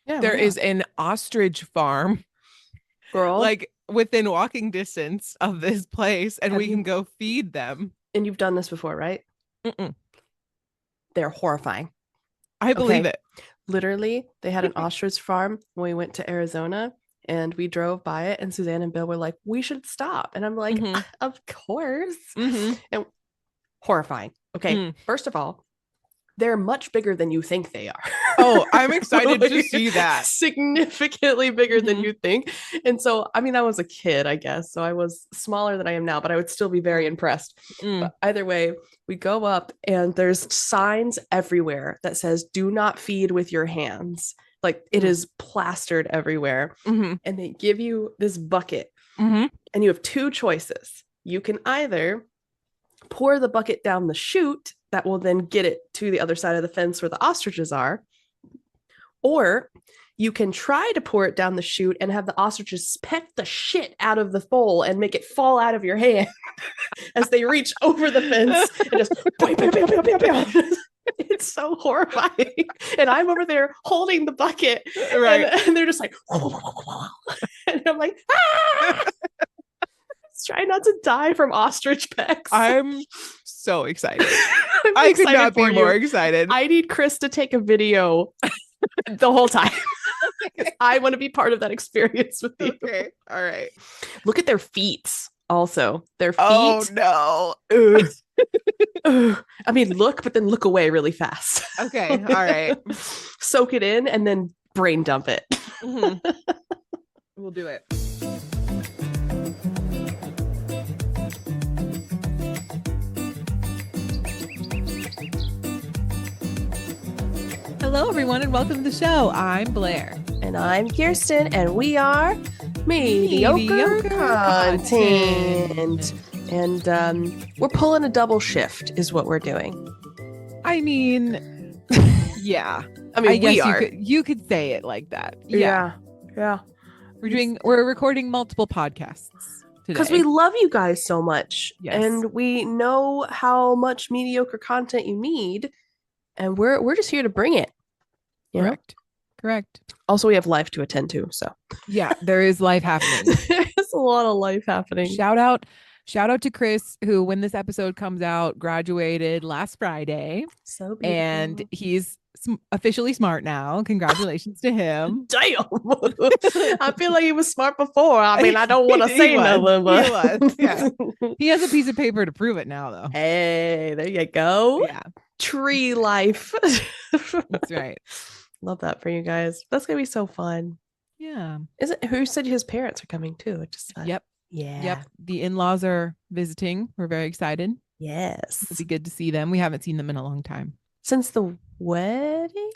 Yeah, there why is not? an ostrich farm Girl, like within walking distance of this place, and have we can you, go feed them. and you've done this before, right? Mm-mm. They're horrifying. I believe Okay. it. Literally, they had an ostrich farm when we went to Arizona and we drove by it. And Suzanne and Bill were like, we should stop. And I'm like, Mm-hmm. of course. Mm-hmm. And horrifying. Okay. Mm. First of all, they're much bigger than you think they are. Oh, I'm excited to Like, see that. significantly bigger than Mm-hmm. you think. And so, I mean, I was a kid, I guess. So I was smaller than I am now, but I would still be very impressed. Mm. But either way, we go up and there's signs everywhere that says, do not feed with your hands. Like it Mm. is plastered everywhere. Mm-hmm. And they give you this bucket, Mm-hmm. and you have two choices. You can either pour the bucket down the chute that will then get it to the other side of the fence where the ostriches are, or you can try to pour it down the chute and have the ostriches peck the shit out of the bowl and make it fall out of your hand as they reach over the fence and just bam, bam, bam, bam, bam, bam. It's so horrifying. And I'm over there holding the bucket, Right. and they're just like, and I'm like, ah! Try not to die from ostrich pecks. I'm so excited. I'm I could excited not be for more you. excited. I need Chris to take a video the whole time. I want to be part of that experience with you. Okay. All right. Look at their feet. Also, their feet. Oh no. I mean, look, but then look away really fast. Okay. All right. Soak it in and then brain dump it. Mm-hmm. We'll do it. Hello, everyone, and welcome to the show. I'm Blair. And I'm Kirsten, and we are mediocre content. And we're pulling a double shift, is what we're doing. I mean, yeah. I mean, I guess we are. you could say it like that. Yeah. We're recording multiple podcasts Because today. we love you guys so much. Yes. And we know how much mediocre content you need. And we're just here to bring it. You know? Correct. Also, we have life to attend to. So Yeah, there is life happening. there's a lot of life happening. Shout out to Chris, who, when this episode comes out, graduated last Friday. So beautiful. And he's officially smart now. Congratulations to him. Damn. I feel like he was smart before. I mean, I don't want to say nothing, but he was. Yeah. He has a piece of paper to prove it now, though. Hey, there you go. Yeah. Tree life. That's right. Love that for you guys. That's gonna be so fun. Yeah. Is it who said his parents are coming too? It just Yep. Yeah. Yep. The in-laws are visiting. We're very excited. Yes. It'll be good to see them. We haven't seen them in a long time. Since the wedding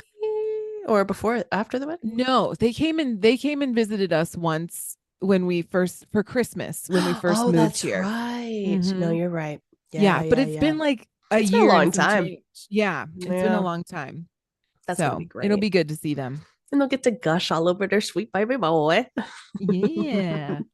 or before after the wedding? No, they came and visited us once when we first for Christmas when we first moved that's here. Right. Mhm. No, you're right. Yeah, but it's been like It's year been a long and some time. change. Yeah, it's been Yeah. a long time. That's so gonna be great. it'll be good to see them. And they'll get to gush all over their sweet baby boy. Yeah. And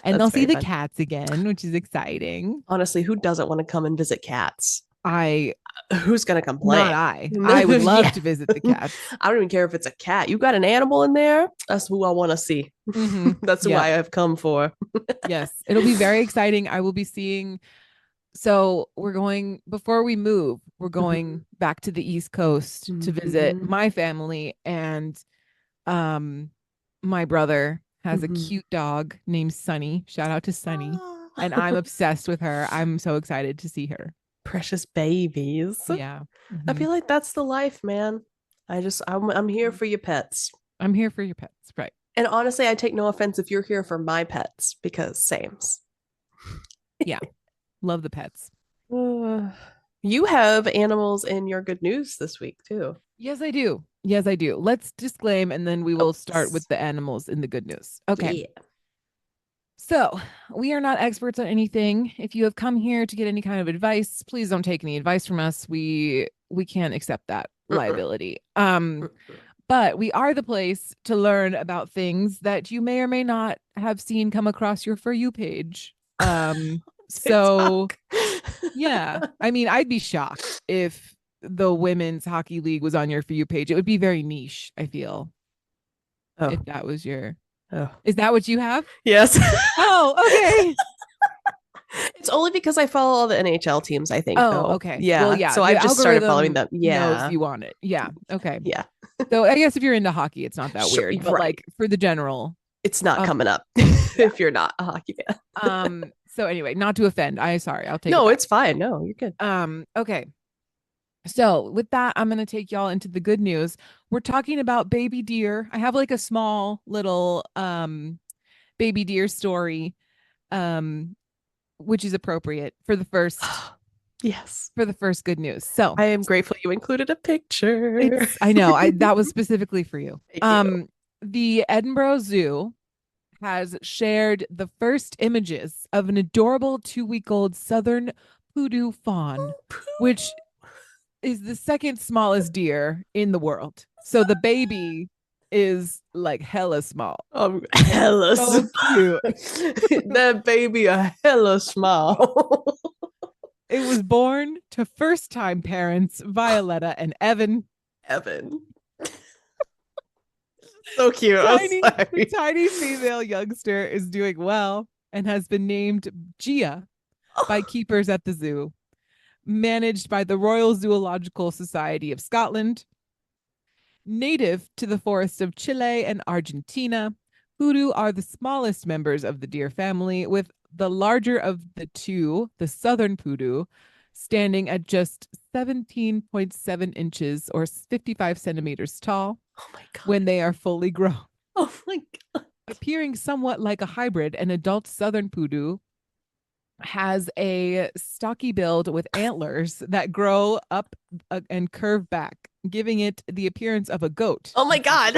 That's they'll see very the fun. cats again, which is exciting. Honestly, who doesn't want to come and visit cats? I Who's gonna complain? not I. I would love Yeah. to visit the cats. I don't even care if it's a cat. You got an animal in there? That's who I want to see. Mhm. That's who Yeah. I have come for. Yes, it'll be very exciting. I will be seeing. So we're going before we move. We're going back to the East Coast to visit Mhm. my family, and my brother has Mhm. a cute dog named Sunny. Shout out to Sunny, and I'm obsessed with her. I'm so excited to see her. Precious babies. Yeah, I Mhm. feel like that's the life, man. I'm here for your pets. I'm here for your pets, right? And honestly, I take no offense if you're here for my pets because sames. Love the pets. You have animals in your good news this week too. Yes, I do. Yes, I do. Let's disclaim, and then we will start Oops. with the animals in the good news. Okay. Yeah. So we are not experts on anything. If you have come here to get any kind of advice, please don't take any advice from us. We can't accept that liability. But we are the place to learn about things that you may or may not have seen come across your For You page. So yeah, I mean, I'd be shocked if the women's hockey league was on your For You page. It would be very niche, I feel. Oh, if that was your, oh, is that what you have? yes. Oh, okay. It's only because I follow all the NHL teams, I think, Oh, though. okay. Well, Yeah. yeah, So the I've just started following algorithm them. knows Yeah. you want it. Yeah. Okay. Yeah. So I guess if you're into hockey, it's not that Sure. weird, but Right. like for the general, It's not um, coming up yeah. if you're not a hockey fan. So anyway, not to offend. Sorry, I'll take it No, back. it's fine. No, you're good. Okay. So with that, I'm gonna take y'all into the good news. We're talking about baby deer. I have like a small little baby deer story, um, which is appropriate Yes. for the first good news. So I am grateful you included a picture. I know, that was specifically for you. Thank you. The Edinburgh Zoo has shared the first images of an adorable 2-week-old southern poodoo fawn, which is the second smallest deer in the world. So the baby is like hella small. Hella So small. cute. That baby a hella small. It was born to first time parents Violetta and Evan. Evan. So cute. I'm The sorry. tiny female youngster is doing well and has been named Gia by keepers at the zoo, managed by the Royal Zoological Society of Scotland. Native to the forests of Chile and Argentina, hoodoo are the smallest members of the deer family, with the larger of the two, the southern poodoo, standing at just 17.7 inches or 55 centimeters tall Oh my God. when they are fully grown. Oh my God. Appearing somewhat like a hybrid, an adult southern poodoo has a stocky build with antlers that grow up and curve back, giving it the appearance of a goat. Oh my God.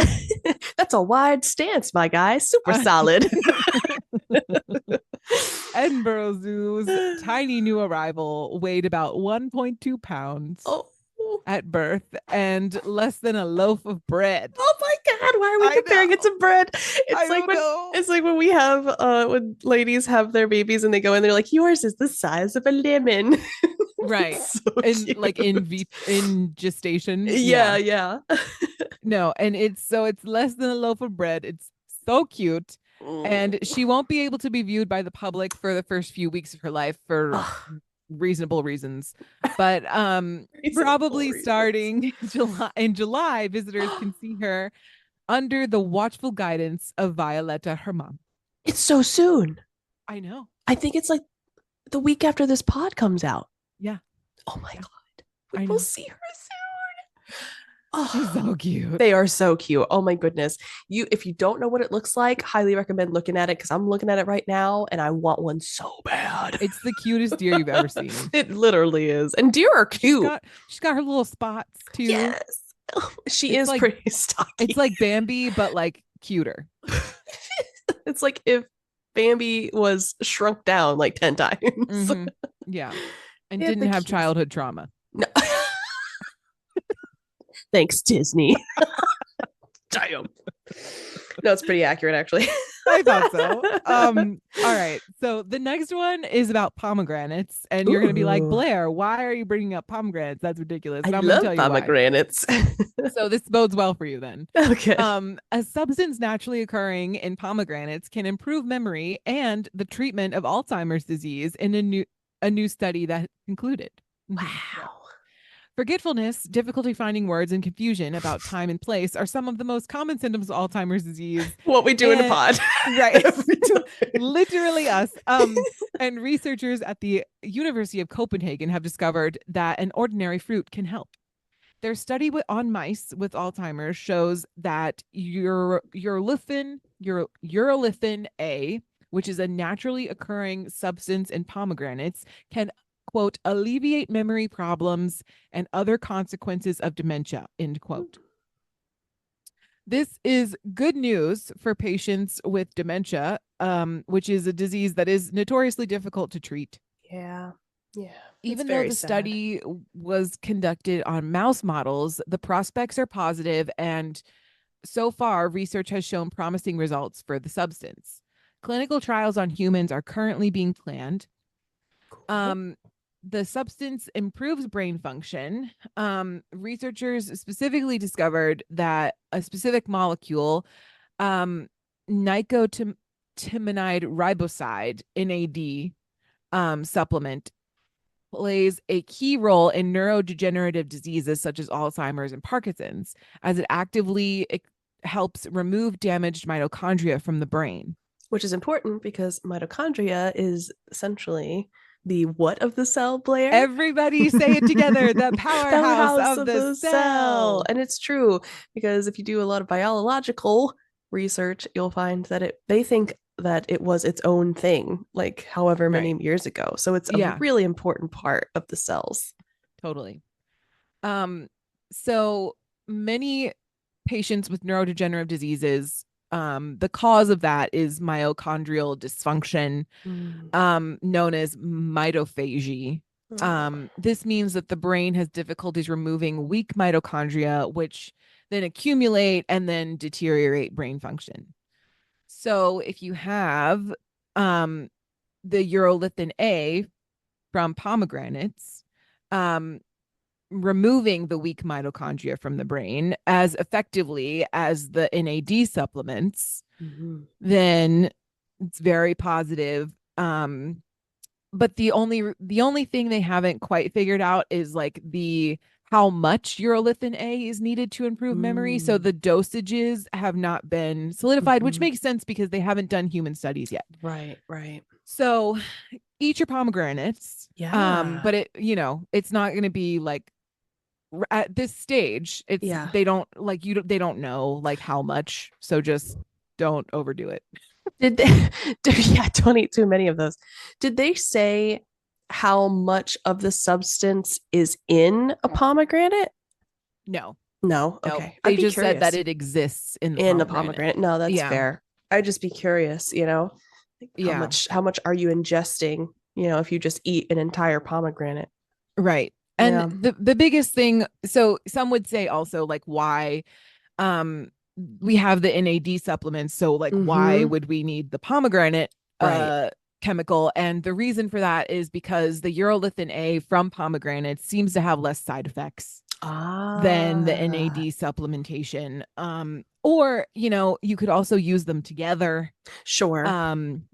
That's a wide stance, my guy. Super Uh, solid. Edinburgh Zoo's tiny new arrival weighed about 1.2 pounds Oh. at birth and less than a loaf of bread. Oh my God, why are we I comparing it know. to bread? I It's like don't when know. it's like when we have when ladies have their babies and they go in, they're like, yours is the size of a lemon. Right. So And like cute. in gestation. Yeah, Yeah. yeah. No, and it's less than a loaf of bread. It's so cute. And Mm. she won't be able to be viewed by the public for the first few weeks of her life for Ugh, reasonable reasons. But reasonable probably reasons. starting July, visitors can see her under the watchful guidance of Violetta, her mom. It's so soon. I know. I think it's like the week after this pod comes out. Yeah. Oh my Yeah. God. We I will know. see her soon. She's Oh, so cute. they are so cute. Oh my goodness. If you don't know what it looks like, highly recommend looking at it because I'm looking at it right now and I want one so bad. It's the cutest deer you've ever seen. It literally is. And deer are cute. She's got her little spots too. Yes. Oh, she It's is like pretty stocky. it's like Bambi, but like cuter. It's like if Bambi was shrunk down like 10 times. Mm-hmm. Yeah. And They have didn't the have cutest. childhood trauma. No. Thanks, Disney. Damn. No, it's pretty accurate, actually. I thought so. All right. So the next one is about pomegranates, and you're gonna be like, Ooh, Blair, why are you bringing up pomegranates? That's ridiculous. I And I'm gonna love tell you why. pomegranates. So this bodes well for you then. Okay. A substance naturally occurring in pomegranates can improve memory and the treatment of Alzheimer's disease in a new study that concluded. Wow. Forgetfulness, difficulty finding words, and confusion about time and place are some of the most common symptoms of Alzheimer's disease. What we do in a And- pod. Right. Literally us. And researchers at the University of Copenhagen have discovered that an ordinary fruit can help. Their study on mice with Alzheimer's shows that urolithin A, which is a naturally occurring substance in pomegranates, can quote alleviate memory problems and other consequences of dementia, end quote. This is good news for patients with dementia, which is a disease that is notoriously difficult to treat. Yeah. Yeah. Even though the study was conducted on mouse models, the prospects are positive, and so far, research has shown promising results for the substance. Clinical trials on humans are currently being planned. Cool. The substance improves brain function. Researchers specifically discovered that a specific molecule Um, nicotinamide riboside, NAD, supplement plays a key role in neurodegenerative diseases such as Alzheimer's and Parkinson's, as it actively helps remove damaged mitochondria from the brain. Which is important because mitochondria is essentially the what of the cell, Blair? Everybody say it together, the powerhouse Powerhouse of of the the cell. cell. And it's true because if you do a lot of biological research, you'll find that they think that it was its own thing, like however many Right. years ago. So it's a Yeah, really important part of the cells. totally. So many patients with neurodegenerative diseases, the cause of that is mitochondrial dysfunction, Mm. known as mitophagy. Oh. This means that the brain has difficulties removing weak mitochondria, which then accumulate and then deteriorate brain function. So if you have um, the urolithin A from pomegranates, um, removing the weak mitochondria from the brain as effectively as the NAD supplements, Mhm. then it's very positive. But the only thing they haven't quite figured out is like the how much urolithin A is needed to improve memory. So Mm. the dosages have not been solidified, which Mhm. makes sense because they haven't done human studies yet. Right, right. So eat your pomegranates. Yeah. But it's not going to be like at this stage. It's Yeah. they don't like you. They don't know like how much. So just don't overdo it. Did they yeah, don't eat too many of those. Did they say how much of the substance is in a pomegranate? No, No. no. Okay. I'd They be just said that curious. it exists in the In the pomegranate. pomegranate. No, that's Yeah, fair. I'd just be curious, like yeah. how much are you ingesting, if you just eat an entire pomegranate. Right. And Yeah. the biggest thing, so some would say also like why um we have the NAD supplements, so like why Mm-hmm. would we need the pomegranate Right. chemical? And the reason for that is because the urolithin A from pomegranates seems to have less side effects than the Ah, NAD supplementation. Or you could also use them together, sure.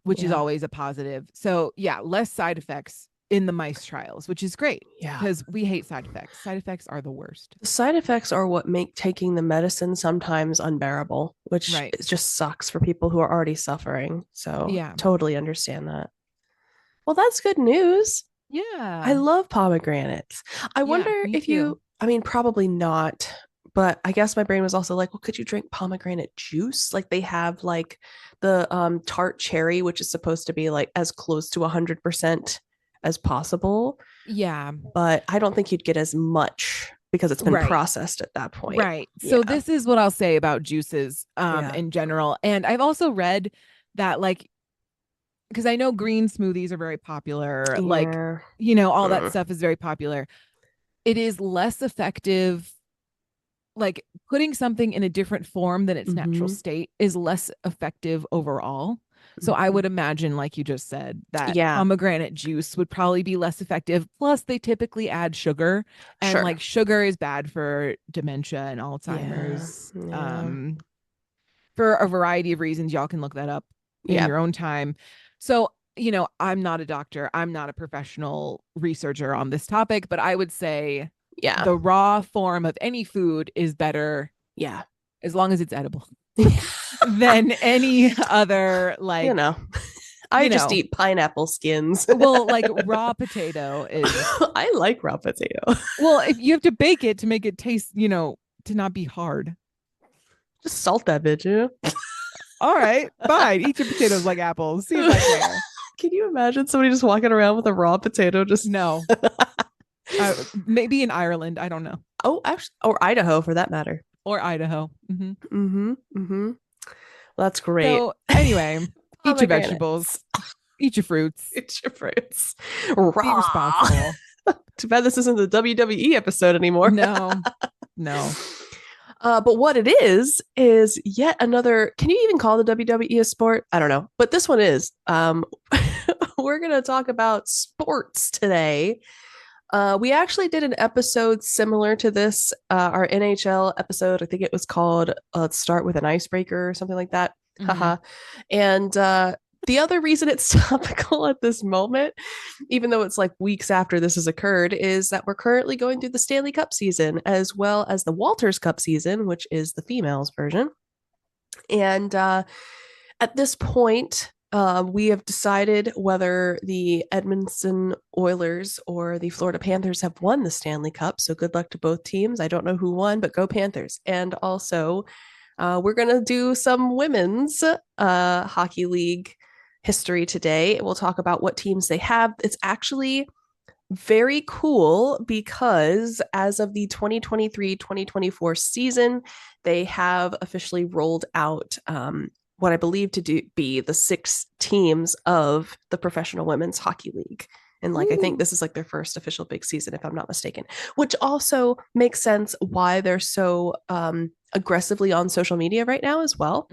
which is Yeah. always a positive. So yeah, less side effects in the mice trials, which is great Yeah. because we hate side effects. Side effects are the worst. The side effects are what make taking the medicine sometimes unbearable, which Right. it just sucks for people who are already suffering. So Yeah. totally understand that. Well, that's good news. I Yeah. love pomegranates. I Yeah. wonder Me if too. I mean, probably not, but I guess my brain was also like, well, could you drink pomegranate juice? Like they have like the tart cherry, which is supposed to be like as close to 100% as possible, Yeah. but I don't think you'd get as much because it's been Right. processed at that point. Right. So Yeah. this is what I'll say about juices Yeah. in general. And I've also read that like because I know green smoothies are very popular, like Yeah. all that Mm. stuff is very popular. It is less effective, like putting something in a different form than its natural Mm-hmm. state is less effective overall. So I Mm-hmm. would imagine, like you just said, that Yeah. pomegranate juice would probably be less effective. Plus, they typically add sugar, and Sure. like sugar is bad for dementia and Yeah. Alzheimer's. Yeah. For a variety of reasons, y'all can look that up in Yeah. your own time. So, I'm not a doctor, I'm not a professional researcher on this topic, but I would say Yeah. the raw form of any food is better Yeah. as long as it's edible than any other you like know, I you just know eat pineapple skins. well like raw potato is I like raw potato. well if you have to bake it to make it taste to not be hard. Just salt that bitch, All right, fine, eat your potatoes like apples, see if I care. Can you imagine somebody just walking around with a raw potato? Just No. Maybe in Ireland, I don't know. oh, actually, or Idaho for that matter. Or Idaho. Mm-hmm. Mm-hmm. Well, that's great. So anyway, eat your Pomegranates. vegetables, eat your fruits, It's your fruits. be Raw. responsible. Too bad this isn't the WWE episode anymore. No, no. But what it is yet another. Can you even call the WWE a sport? I don't know, but this one is. We're gonna talk about sports today. We actually did an episode similar to this, our NHL episode. I think it was called Let's Start with an Icebreaker or something like that. Mhm. Haha. And the other reason it's topical at this moment, even though it's like weeks after this has occurred, is that we're currently going through the Stanley Cup season as well as the Walters Cup season, which is the females version. And at this point, we have decided whether the Edmonton Oilers or the Florida Panthers have won the Stanley Cup. So good luck to both teams. I don't know who won, but go Panthers. And also, we're going to do some women's hockey league history today. We'll talk about what teams they have. It's actually very cool because as of the 2023-2024 season, they have officially rolled out what I believe to be the 6 teams of the Professional Women's Hockey League. And like, I think this is like their first official big season, if I'm not mistaken, which also makes sense why they're so aggressively on social media right now as well.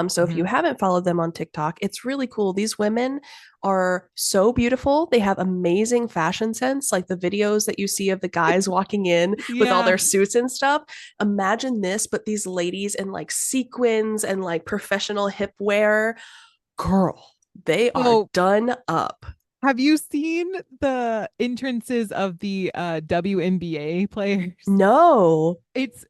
So if you haven't followed them on TikTok, it's really cool. These women are so beautiful. They have amazing fashion sense, like the videos that you see of the guys walking in with all Yeah. their suits and stuff. Imagine this, but these ladies in like sequins and like professional hip wear. Girl, they are So, done up. have you seen the entrances of the WNBA players? No, It's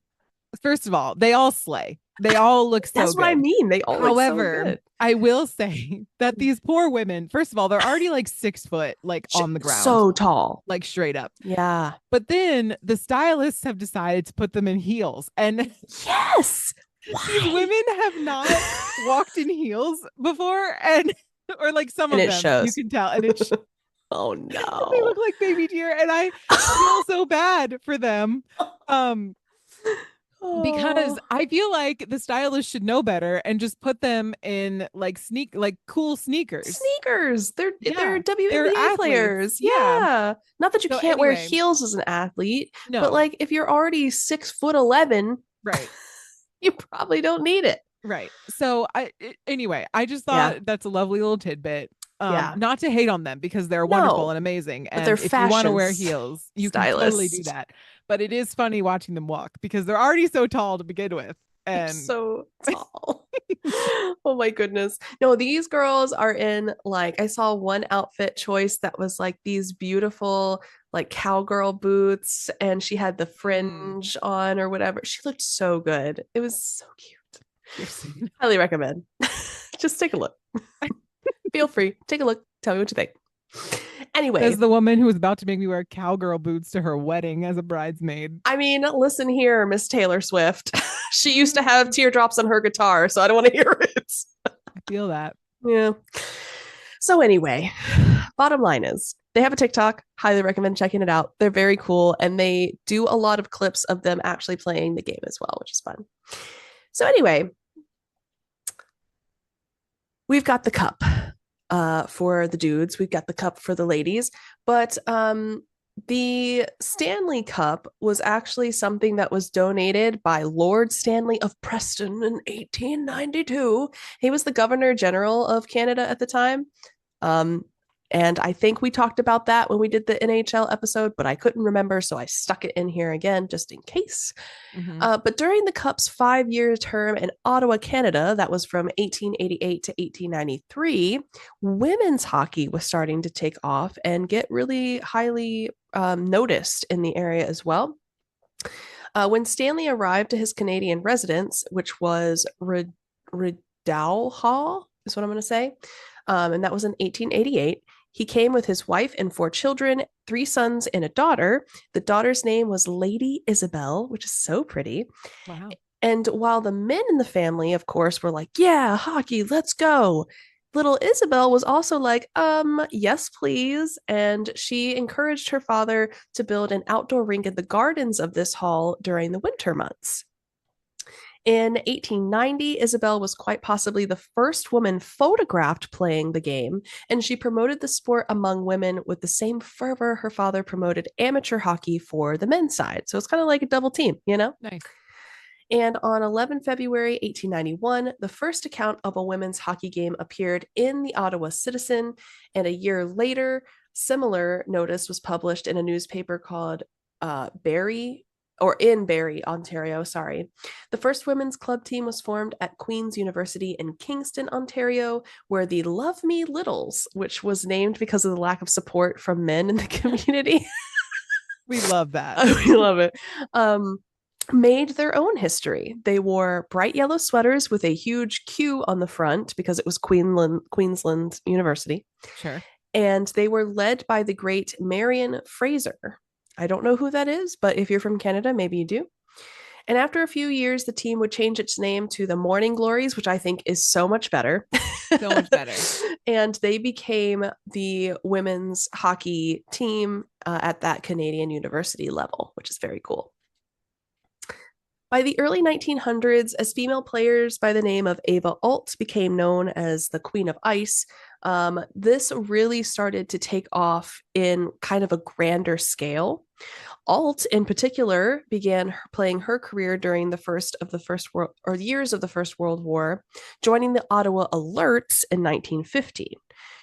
first of all, they all slay. They all look so that's what I good. mean. They all look so However, good. I will say that these poor women, first of all, they're already like 6 foot, like on the ground, So tall. like straight up. Yeah. But then the stylists have decided to put them in heels. And Yes. these women have not walked in heels before. And, or like some And of it them, you shows. can tell. And it's, Oh they look no. like baby deer. And I feel so bad for them. Um, because Oh. I feel like the stylists should know better and just put them in like cool sneakers. Sneakers. They're Yeah, they're WNBA athletes. players. Yeah. Yeah. Not that you So can't wear anyway, heels as an athlete, but no, like if you're already 6'11", right. you probably don't need it. Right. So anyway, I just Yeah. thought that's a lovely little tidbit. Yeah. Not to hate on them because they're wonderful No, and amazing. but they're And if you want to fashion wear heels, you can totally do stylists. that. But it is funny watching them walk because they're already so tall to begin with. They're And so tall. Oh my goodness. No, these girls are in like I saw one outfit choice that was like these beautiful like cowgirl boots and she had the mm, fringe on or whatever. She looked so good. It was so cute. seriously. Highly recommend. Just take a look. Feel free. Take a look. Tell me what you think. Anyway, As the woman who was about to make me wear cowgirl boots to her wedding as a bridesmaid. I mean, listen here, Miss Taylor Swift. She used to have teardrops on her guitar, so I don't want to hear it. I feel that. Yeah. So anyway, bottom line is they have a TikTok. Highly recommend checking it out. They're very cool and they do a lot of clips of them actually playing the game as well, which is fun. So anyway, we've got the cup for the dudes. We've got the cup for the ladies. But the Stanley Cup was actually something that was donated by Lord Stanley of Preston in 1892. He was the Governor General of Canada at the time. Um, and I think we talked about that when we did the NHL episode, but I couldn't remember, so I stuck it in here again just in case. Mm-hmm. But during the Cup's 5-year term in Ottawa, Canada, that was from 1888 to 1893, women's hockey was starting to take off and get really highly noticed in the area as well. When Stanley arrived to his Canadian residence, which was Rideau Hall, is what I'm going to say, and that was in 1888. He came with his wife and 4 children, 3 sons and a daughter. The daughter's name was Lady Isabel, which is so pretty. Wow. And while the men in the family, of course, were like, yeah, hockey, let's go. Little Isabel was also like, yes, please. And she encouraged her father to build an outdoor rink in the gardens of this hall during the winter months. In 1890, Isabel was quite possibly the first woman photographed playing the game, and she promoted the sport among women with the same fervor her father promoted amateur hockey for the men's side. So it's kind of like a double team, you know? Nice. And on 11 February 1891, the first account of a women's hockey game appeared in the Ottawa Citizen. And a year later, similar notice was published in a newspaper called Barrie, or in Barrie, Ontario, sorry. The first women's club team was formed at Queen's University in Kingston, Ontario, where the Love Me Littles, which was named because of the lack of support from men in the community. We love that. We love it. Made their own history. They wore bright yellow sweaters with a huge Q on the front because it was Queensland University. Sure. And they were led by the great Marion Fraser. I don't know who that is, but if you're from Canada, maybe you do. And after a few years, the team would change its name to the Morning Glories, which I think is so much better. So much better. And they became the women's hockey team at that Canadian university level, which is very cool. By the early 1900s, as female players by the name of Ava Alt became known as the Queen of Ice, this really started to take off in kind of a grander scale. Alt, in particular, began playing her career during years of the First World War, joining the Ottawa Alerts in 1950.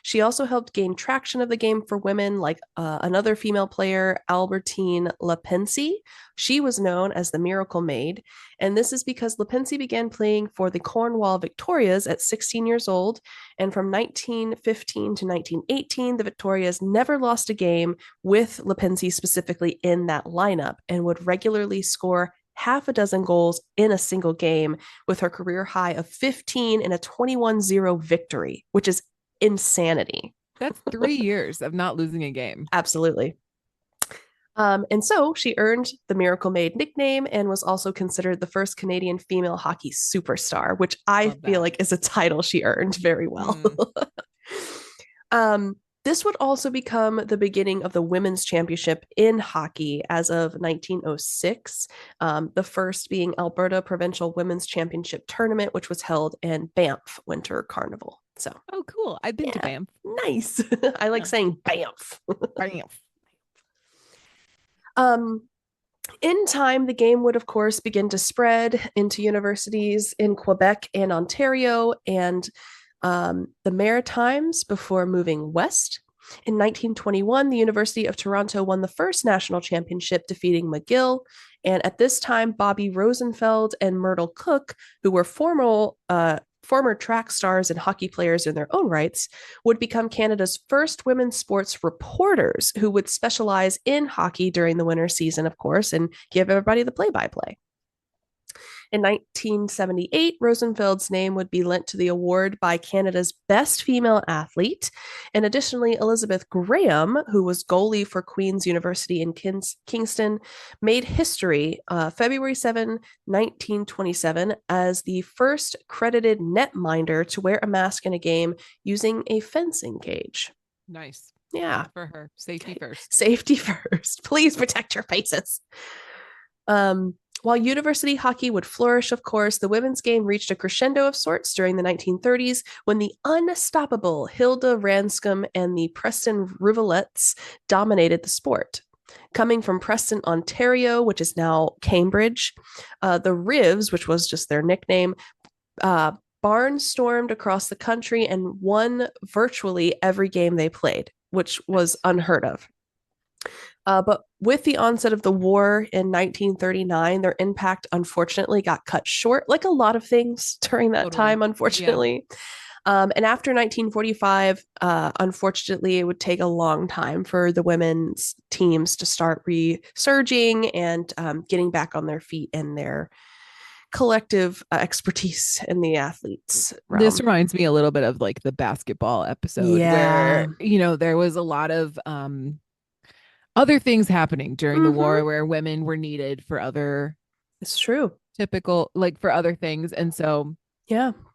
She also helped gain traction of the game for women, like another female player, Albertine Lepency. She was known as the Miracle Maid, and this is because Lepency began playing for the Cornwall Victorias at 16 years old, and from 1915 to 1918, the Victorias never lost a game with Lepency specifically in that lineup, and would regularly score half a dozen goals in a single game, with her career high of 15 in a 21-0 victory, which is insanity. That's 3 years of not losing a game. Absolutely. And so she earned the Miracle Maid nickname and was also considered the first Canadian female hockey superstar, which I feel like is a title she earned very well. This would also become the beginning of the women's championship in hockey as of 1906, the first being Alberta Provincial Women's Championship Tournament, which was held in Banff Winter Carnival. So, oh, cool. I've been to Banff. Nice. I like saying Banff. Banff. In time, the game would, of course, begin to spread into universities in Quebec and Ontario and the Maritimes before moving west. In 1921, the University of Toronto won the first national championship, defeating McGill. And at this time, Bobby Rosenfeld and Myrtle Cook, who were former track stars and hockey players in their own rights, would become Canada's first women's sports reporters who would specialize in hockey during the winter season, of course, and give everybody the play-by-play. In 1978, Rosenfeld's name would be lent to the award by Canada's best female athlete. And additionally, Elizabeth Graham, who was goalie for Queen's University in Kingston, made history February 7, 1927, as the first credited netminder to wear a mask in a game using a fencing cage. Nice. Yeah. Good for her. Safety first. Safety first. Please protect your faces. While university hockey would flourish, of course, the women's game reached a crescendo of sorts during the 1930s when the unstoppable Hilda Ranscombe and the Preston Rivalettes dominated the sport. Coming from Preston, Ontario, which is now Cambridge, the Rivs, which was just their nickname, barnstormed across the country and won virtually every game they played, which was unheard of. But with the onset of the war in 1939, their impact unfortunately got cut short, like a lot of things during that time, unfortunately. Yeah. And after 1945, unfortunately, it would take a long time for the women's teams to start resurging and getting back on their feet and their collective expertise in the athletes realm. This reminds me a little bit of like the basketball episode where, there was a lot of other things happening during the war where women were needed for other typical, like for other things. And so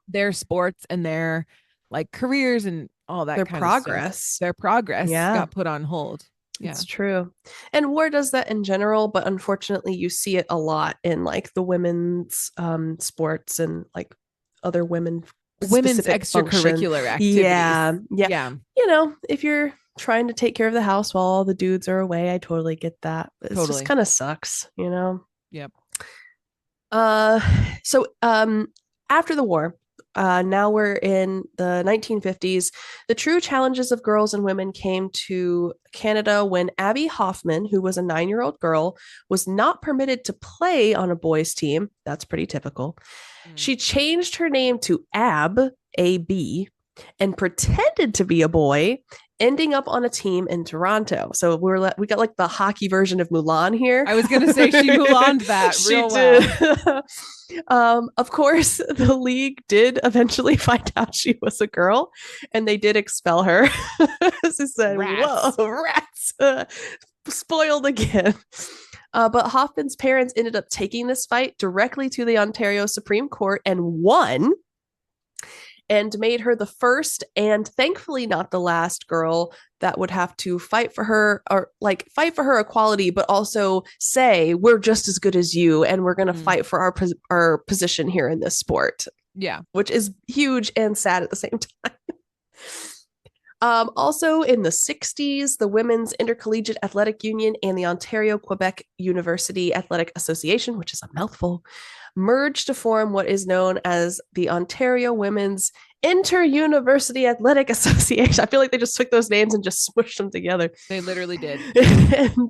their sports and their like careers and all that their kind progress of stuff, their progress got put on hold. It's true. And war does that in general, but unfortunately you see it a lot in like the women's sports and like other women's extracurricular activities. Yeah. If you're trying to take care of the house while all the dudes are away, I totally get that. It just kind of sucks, Yep. So after the war, Now we're in the 1950s. The true challenges of girls and women came to Canada when Abby Hoffman, who was a 9-year-old girl, was not permitted to play on a boys' team. That's pretty typical. She changed her name to A-B, and pretended to be a boy, ending up on a team in Toronto. So we got like the hockey version of Mulan here. I was gonna say she Mulan'd that real well. Of course, the league did eventually find out she was a girl, and they did expel her. She said, Rats. "Whoa, rats!" Spoiled again. But Hoffman's parents ended up taking this fight directly to the Ontario Supreme Court and won, and made her the first and thankfully not the last girl that would have to fight for her, or like fight for her equality, but also say we're just as good as you and we're going to fight for our position here in this sport. Yeah, which is huge and sad at the same time. Also in the 60s, the Women's Intercollegiate Athletic Union and the Ontario Quebec University Athletic Association, which is a mouthful, merged to form what is known as the Ontario Women's Inter-University Athletic Association. I feel like they just took those names and just smushed them together. They literally did.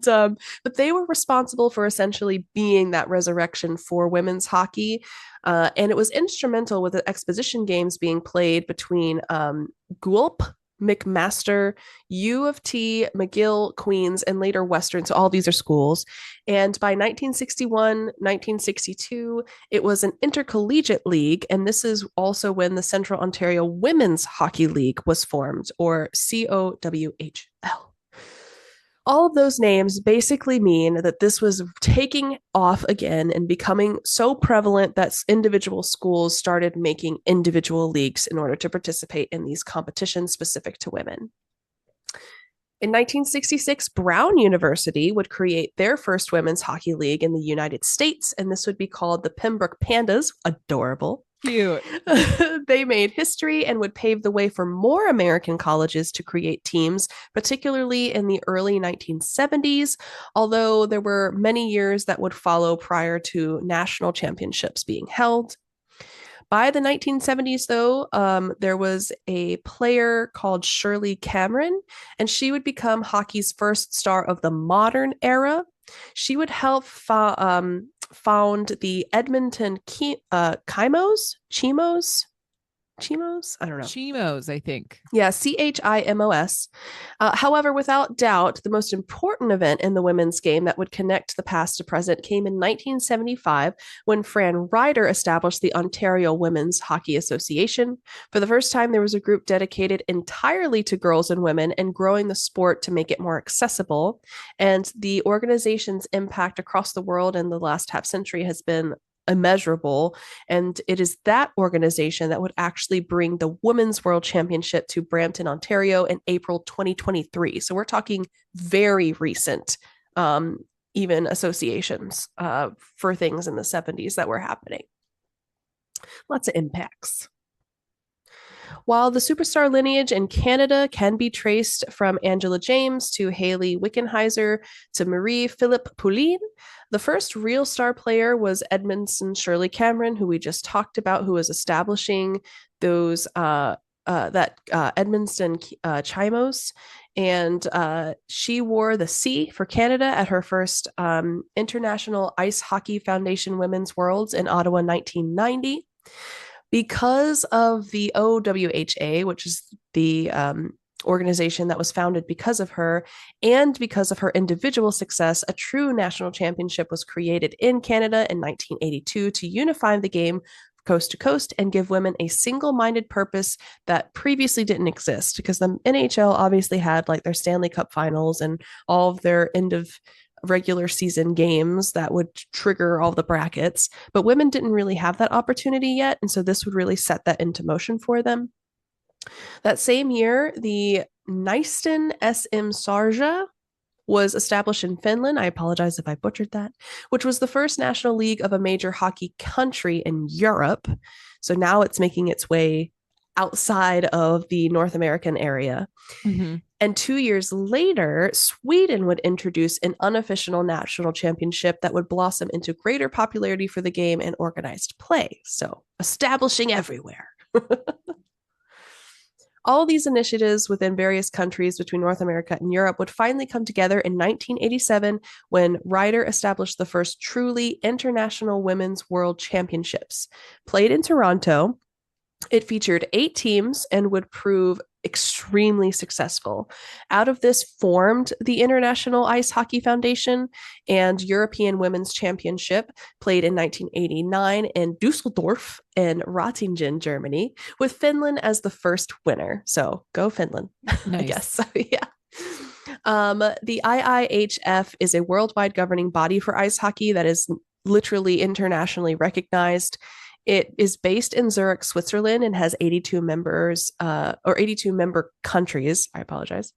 But they were responsible for essentially being that resurrection for women's hockey. And it was instrumental with the exposition games being played between Guelph, McMaster, U of T, McGill, Queens, and later Western. So all these are schools. And by 1961, 1962, it was an intercollegiate league. And this is also when the Central Ontario Women's Hockey League was formed, or COWHL. All of those names basically mean that this was taking off again and becoming so prevalent that individual schools started making individual leagues in order to participate in these competitions specific to women. In 1966, Brown University would create their first women's hockey league in the United States, and this would be called the Pembroke Pandas. Adorable. Cute. They made history and would pave the way for more American colleges to create teams, particularly in the early 1970s, although there were many years that would follow prior to national championships being held. By the 1970s, though, there was a player called Shirley Cameron, and she would become hockey's first star of the modern era. She would help found the Edmonton Chimos? I don't know. Chimos, I think. Yeah, CHIMOS. However, without doubt, the most important event in the women's game that would connect the past to present came in 1975 when Fran Ryder established the Ontario Women's Hockey Association. For the first time, there was a group dedicated entirely to girls and women and growing the sport to make it more accessible. And the organization's impact across the world in the last half century has been immeasurable, and it is that organization that would actually bring the Women's World Championship to Brampton, Ontario in April 2023. So we're talking very recent even associations for things in the 70s that were happening. Lots of impacts. While the superstar lineage in Canada can be traced from Angela James to Hayley Wickenheiser to Marie-Philippe Poulin, the first real star player was Edmonton Shirley Cameron, who we just talked about, who was establishing those Edmonton Chimos. And she wore the C for Canada at her first International Ice Hockey Foundation Women's Worlds in Ottawa 1990. Because of the OWHA, which is the organization that was founded because of her, and because of her individual success, a true national championship was created in Canada in 1982 to unify the game coast to coast and give women a single-minded purpose that previously didn't exist, because the NHL obviously had like their Stanley Cup finals and all of their end of regular season games that would trigger all the brackets, but women didn't really have that opportunity yet, and so this would really set that into motion for them. That same year, the Naisten SM Sarja was established in Finland. I apologize if I butchered that, which was the first national league of a major hockey country in Europe. So now it's making its way outside of the North American area. Mm-hmm. And 2 years later, Sweden would introduce an unofficial national championship that would blossom into greater popularity for the game and organized play. So establishing everywhere. All these initiatives within various countries between North America and Europe would finally come together in 1987 when Ryder established the first truly international women's world championships. Played in Toronto, it featured 8 teams and would prove extremely successful. Out of this formed the International Ice Hockey Foundation and European Women's Championship, played in 1989 in Dusseldorf and Rottingen, Germany, with Finland as the first winner. So go Finland, nice. I guess. So, yeah. The IIHF is a worldwide governing body for ice hockey that is literally internationally recognized. It is based in Zurich, Switzerland, and has 82 members, or 82 member countries. I apologize.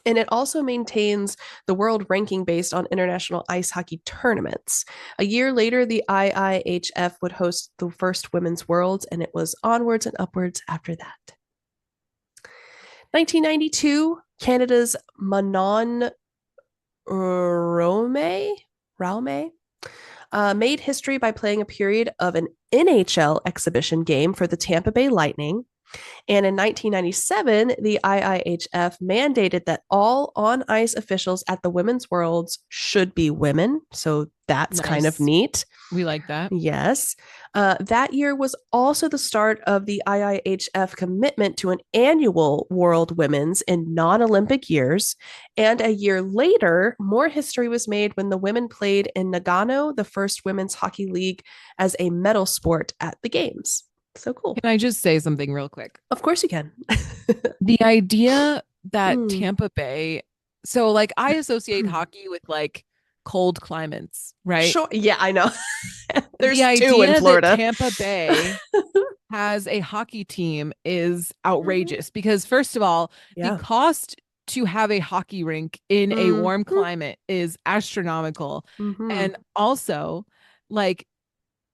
And it also maintains the world ranking based on international ice hockey tournaments. A year later, the IIHF would host the first Women's Worlds, and it was onwards and upwards after that. 1992, Canada's Manon Raume made history by playing a period of an NHL exhibition game for the Tampa Bay Lightning. And in 1997, the IIHF mandated that all on-ice officials at the Women's Worlds should be women. So that's nice. Kind of neat. We like that. Yes. That year was also the start of the IIHF commitment to an annual World Women's in non-Olympic years. And a year later, more history was made when the women played in Nagano, the first women's hockey league, as a medal sport at the games. So cool. Can I just say something real quick? Of course you can. The idea that Tampa Bay, so like I associate hockey with like cold climates, right? Sure. Yeah, I know. There's the two in Florida. That Tampa Bay has a hockey team is outrageous because first of all, the cost to have a hockey rink in a warm climate is astronomical. And also, like,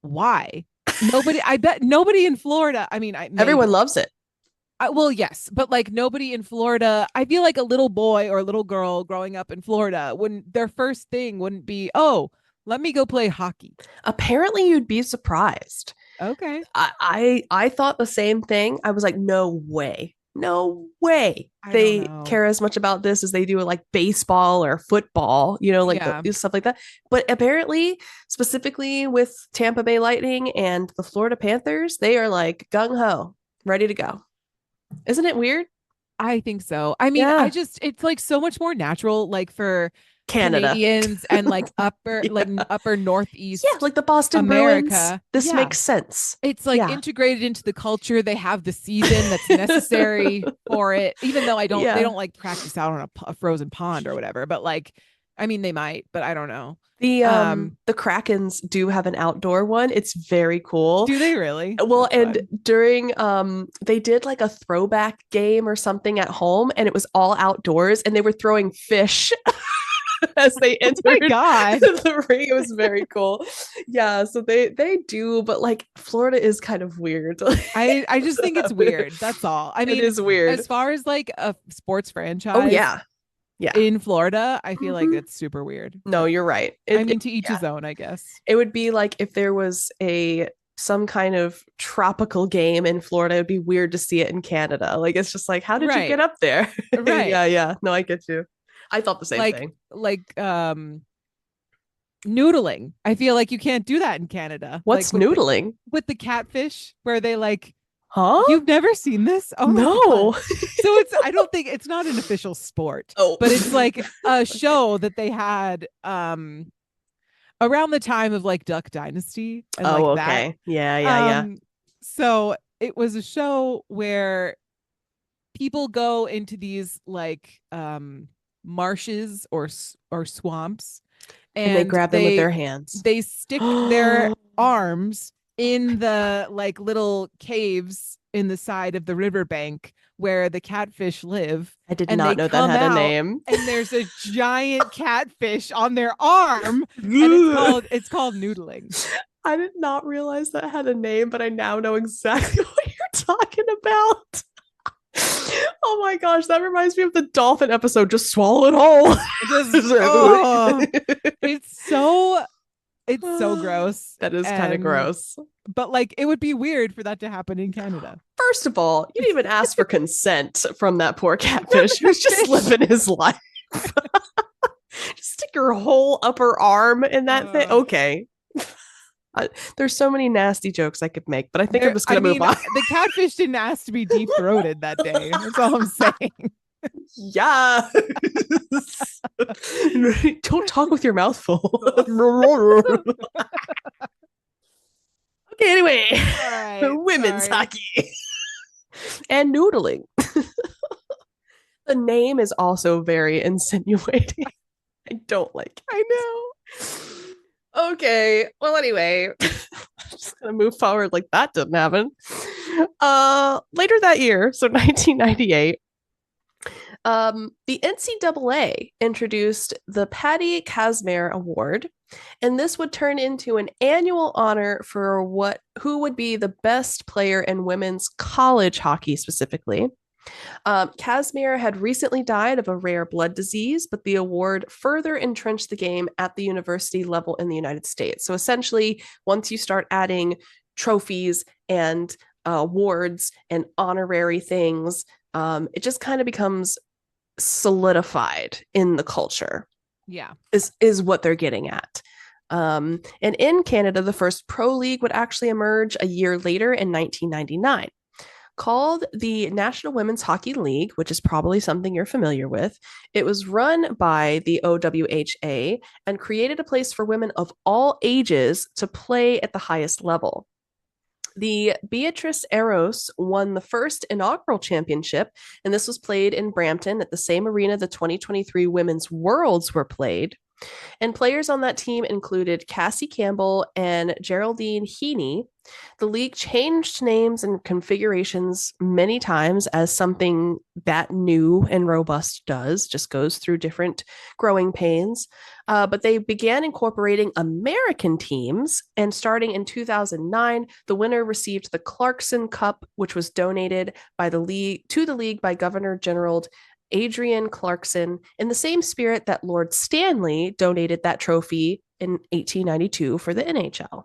why? I bet nobody in Florida. I mean, everyone loves it. Well, yes, but like nobody in Florida. I feel like a little boy or a little girl growing up in Florida, their first thing wouldn't be, oh, let me go play hockey. Apparently, you'd be surprised. Okay. I thought the same thing. I was like, no way. They care as much about this as they do like baseball or football, like stuff like that. But apparently, specifically with Tampa Bay Lightning and the Florida Panthers, they are like gung-ho, ready to go. Isn't it weird? I think so. I mean, it's like so much more natural, like for Canada. Canadians and like upper northeast, like the Boston America. Bruins. This makes sense. It's like integrated into the culture. They have the season that's necessary for it, even though they don't like practice out on a frozen pond or whatever. But like, I mean, they might, but I don't know. The Krakens do have an outdoor one. It's very cool. Do they really? Well, that's and fun. During they did like a throwback game or something at home, and it was all outdoors, and they were throwing fish. As they entered the ring. It was very cool. Yeah, so they do, but like Florida is kind of weird. I just think it's weird. That's all. I mean, it is weird. As far as like a sports franchise. Oh yeah. In Florida, I feel like it's super weird. No, you're right. To each his own, I guess. It would be like if there was some kind of tropical game in Florida, it'd be weird to see it in Canada. Like it's just like, how did you get up there? Right. Yeah. No, I get you. I thought the same thing. Like noodling. I feel like you can't do that in Canada. What's noodling? With the catfish where they like, huh? You've never seen this? Oh no. So I don't think it's not an official sport. Oh. But it's like a show that they had around the time of like Duck Dynasty. And okay. That. Yeah. So it was a show where people go into these like marshes or swamps and they grab them with their hands. They stick their arms in the like little caves in the side of the riverbank where the catfish live. I did not know that had a name. And there's a giant catfish on their arm and it's called noodling. I did not realize that had a name, but I now know exactly what you're talking about. Oh my gosh, that reminds me of the dolphin episode. Just swallow it whole. It's so It's so gross. That is kind of gross. But like, it would be weird for that to happen in Canada. First of all, you didn't even ask for consent from that poor catfish who's just living his life. Just stick your whole upper arm in that thing. Okay. There's so many nasty jokes I could make, but I think I'm just going to move on. The catfish didn't ask to be deep throated that day. That's all I'm saying. Yeah. Don't talk with your mouth full. Okay, anyway. Right, women's hockey and noodling. The name is also very insinuating. I don't like it. I know. Okay. Well, anyway, I'm just gonna move forward like that didn't happen. Later that year, so 1998, the NCAA introduced the Patty Kazmaier Award, and this would turn into an annual honor for who would be the best player in women's college hockey specifically. Kazmaier had recently died of a rare blood disease, but the award further entrenched the game at the university level in the United States. So essentially, once you start adding trophies and awards and honorary things, it just kind of becomes solidified in the culture. Yeah, is what they're getting at. And in Canada, the first pro league would actually emerge a year later in 1999. Called the National Women's Hockey League, which is probably something you're familiar with. It was run by the OWHA and created a place for women of all ages to play at the highest level. The Beatrice Arrows won the first inaugural championship, and this was played in Brampton at the same arena the 2023 Women's Worlds were played. And players on that team included Cassie Campbell and Geraldine Heaney. The league changed names and configurations many times, as something that new and robust does, just goes through different growing pains. But they began incorporating American teams, and starting in 2009, the winner received the Clarkson Cup, which was donated by the league by Governor General Adrienne Clarkson, in the same spirit that Lord Stanley donated that trophy in 1892 for the NHL.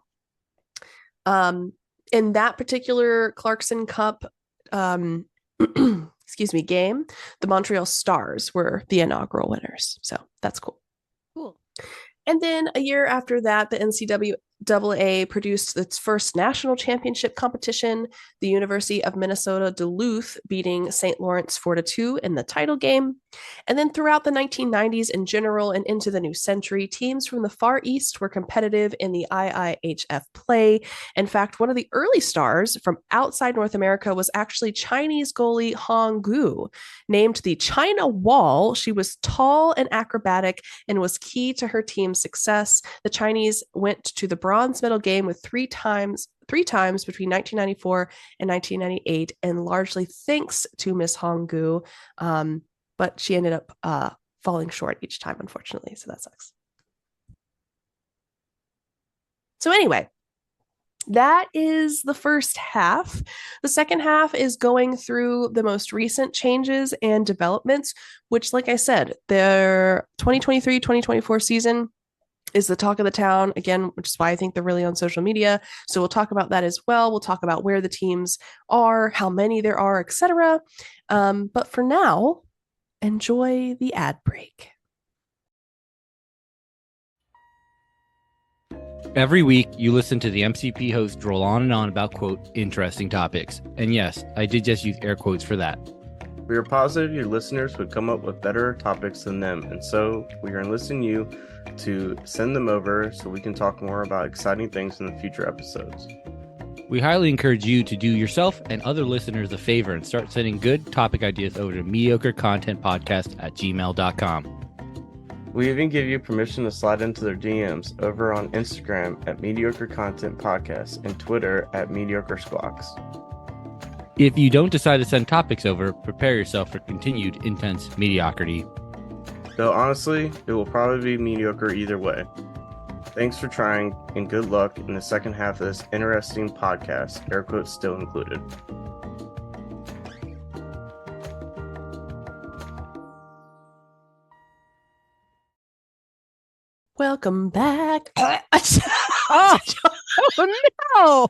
In that particular Clarkson Cup game, the Montreal Stars were the inaugural winners. So that's cool. Cool. And then a year after that, the NCAA produced its first national championship competition, the University of Minnesota Duluth beating St. Lawrence 4-2 in the title game. And then throughout the 1990s in general and into the new century, teams from the Far East were competitive in the IIHF play. In fact, one of the early stars from outside North America was actually Chinese goalie Hong Gu. Named the China Wall, she was tall and acrobatic and was key to her team's success. The Chinese went to the bronze medal game with three times between 1994 and 1998, and largely thanks to Miss Hong Gu. But she ended up falling short each time, unfortunately. So that sucks. So anyway, that is the first half. The second half is going through the most recent changes and developments, which, like I said, their 2023-2024 season is the talk of the town again, which is why I think they're really on social media. So we'll talk about that as well. We'll talk about where the teams are, how many there are, etc. But for now, enjoy the ad break. Every week, you listen to the MCP host droll on and on about, quote, interesting topics. And yes, I did just use air quotes for that. We are positive your listeners would come up with better topics than them, and so we are enlisting you to send them over so we can talk more about exciting things in the future episodes. We highly encourage you to do yourself and other listeners a favor and start sending good topic ideas over to mediocrecontentpodcast@gmail.com. We even give you permission to slide into their DMs over on Instagram at Mediocre Content Podcast and Twitter at Mediocre Squawks. If you don't decide to send topics over, prepare yourself for continued intense mediocrity. Though honestly, it will probably be mediocre either way. Thanks for trying, and good luck in the second half of this interesting podcast, air quotes still included. Welcome back. Oh, no.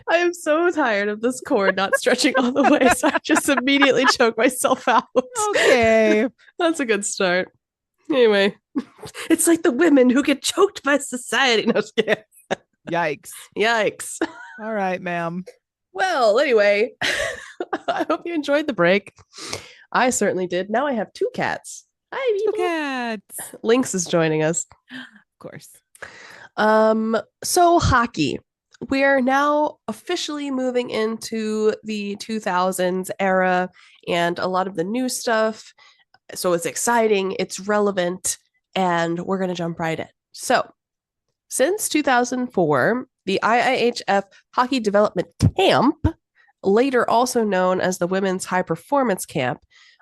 I am so tired of this cord not stretching all the way, so I just immediately choke myself out. Okay. That's a good start. Anyway, it's like the women who get choked by society. No, just kidding. Yikes. Yikes. All right, ma'am. Well, anyway, I hope you enjoyed the break. I certainly did. Now I have 2 cats. Hi, Two people. cats. Lynx is joining us. Of course. So hockey. We are now officially moving into the 2000s era and a lot of the new stuff. So it's exciting, it's relevant, and we're going to jump right in. So, since 2004, the IIHF Hockey Development Camp, later also known as the Women's High Performance Camp,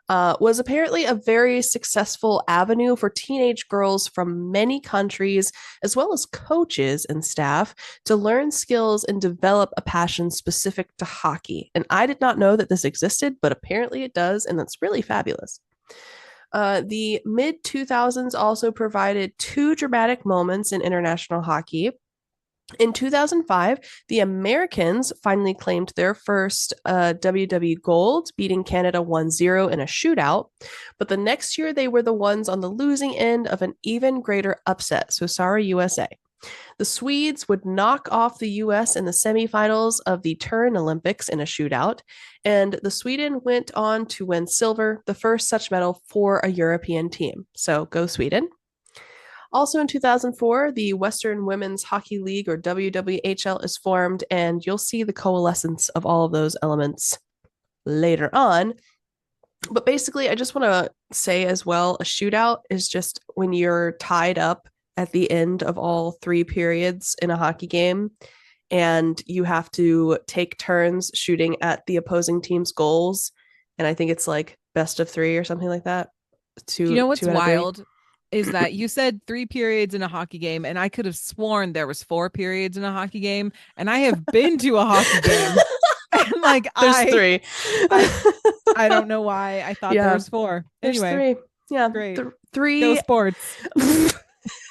was apparently a very successful avenue for teenage girls from many countries, as well as coaches and staff, to learn skills and develop a passion specific to hockey. And I did not know that this existed, but apparently it does, and that's really fabulous. The mid 2000s also provided 2 dramatic moments in international hockey. In 2005, the Americans finally claimed their first WW gold, beating Canada 1-0 in a shootout. But the next year, they were the ones on the losing end of an even greater upset. So sorry, USA. The Swedes would knock off the US in the semifinals of the Turin Olympics in a shootout, and the Sweden went on to win silver, the first such medal for a European team. So go Sweden. Also in 2004, the Western Women's Hockey League, or WWHL, is formed, and you'll see the coalescence of all of those elements later on. But basically, I just want to say as well, a shootout is just when you're tied up at the end of all 3 periods in a hockey game, and you have to take turns shooting at the opposing team's goals. And I think it's like best of 3 or something like that. You know what's wild is that you said 3 periods in a hockey game, and I could have sworn there was 4 periods in a hocky game, and I have been to a hockey game. And like there's 3. I don't know why I thought there was 4. There's anyway, 3. Yeah, great. 3. Go sports.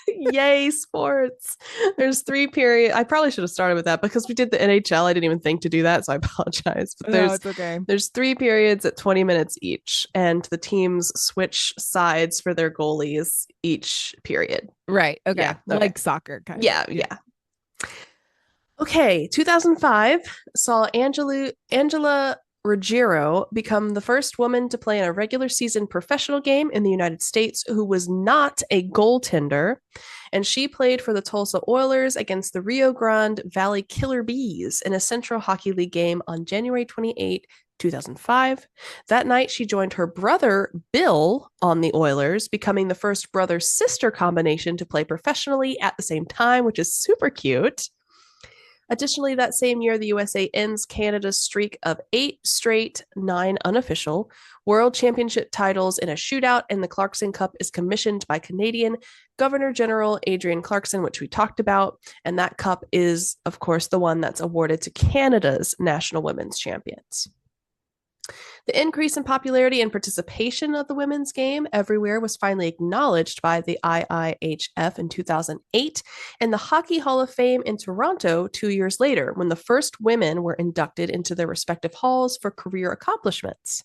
Yay, sports. There's 3 periods. I probably should have started with that because we did the NHL. I didn't even think to do that, so I apologize. But it's okay. There's 3 periods at 20 minutes each, and the teams switch sides for their goalies each period. Right. Okay. Yeah, okay. Like soccer kind of. Yeah. Okay, 2005 saw Angela Ruggiero become the first woman to play in a regular season professional game in the United States who was not a goaltender, and she played for the Tulsa Oilers against the Rio Grande Valley Killer Bees in a Central Hockey League game on January 28, 2005. That night, she joined her brother, Bill, on the Oilers, becoming the first brother-sister combination to play professionally at the same time, which is super cute. Additionally, that same year, the USA ends Canada's streak of 8 straight, 9 unofficial World Championship titles in a shootout, and the Clarkson Cup is commissioned by Canadian Governor General Adrian Clarkson, which we talked about. And that cup is, of course, the one that's awarded to Canada's national women's champions. The increase in popularity and participation of the women's game everywhere was finally acknowledged by the IIHF in 2008 and the Hockey Hall of Fame in Toronto 2 years later, when the first women were inducted into their respective halls for career accomplishments.